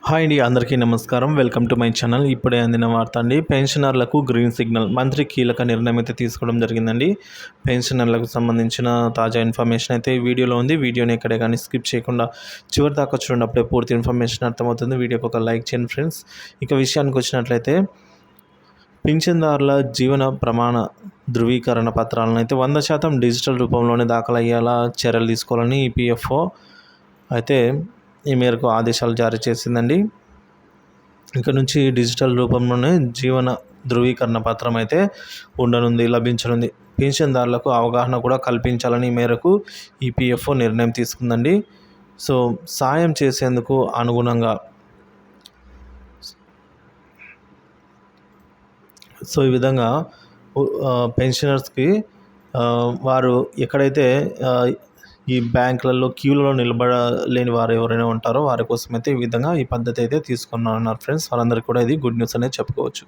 Hi అండి, అందరికీ నమస్కారం. Welcome to my channel. ఇప్పుడే అందిన వార్త అండి. పెన్షనర్లకు గ్రీన్ సిగ్నల్. మంత్రి కీలక నిర్ణయం అయితే తీసుకోవడం జరిగిందండి. పెన్షనర్లకు సంబంధించిన తాజా ఇన్ఫర్మేషన్ అయితే ఈ వీడియోలో ఉంది. వీడియోని ఎక్కడే కానీ స్కిప్ చేయకుండా చివరి దాకా చూడండి. అప్పుడే పూర్తి ఇన్ఫర్మేషన్ అర్థమవుతుంది. వీడియోకి ఒక లైక్ చేయండి ఫ్రెండ్స్. ఇక విషయానికి వచ్చినట్లయితే పింఛన్దారుల జీవన ప్రమాణ ధృవీకరణ పత్రాలను అయితే 100% డిజిటల్ రూపంలోనే దాఖలయ్యేలా చర్యలు తీసుకోవాలని ఈపీఎఫ్ఓ అయితే ఈ మేరకు ఆదేశాలు జారీ చేసిందండి. ఇక నుంచి డిజిటల్ రూపంలోనే జీవన ధృవీకరణ పత్రం అయితే లభించనుంది. పింఛన్దారులకు అవగాహన కూడా కల్పించాలని మేరకు ఈపీఎఫ్ఓ నిర్ణయం తీసుకుందండి. సో సాయం చేసేందుకు అనుగుణంగా ఈ విధంగా పెన్షనర్స్కి వారు ఎక్కడైతే ఈ బ్యాంకులలో క్యూలలో నిలబడలేని వారు ఎవరైనా ఉంటారో వారి కోసం అయితే ఈ విధంగా ఈ పద్ధతి అయితే తీసుకున్నారు ఫ్రెండ్స్. వారందరికీ కూడా ఇది గుడ్ న్యూస్ అనేది చెప్పుకోవచ్చు.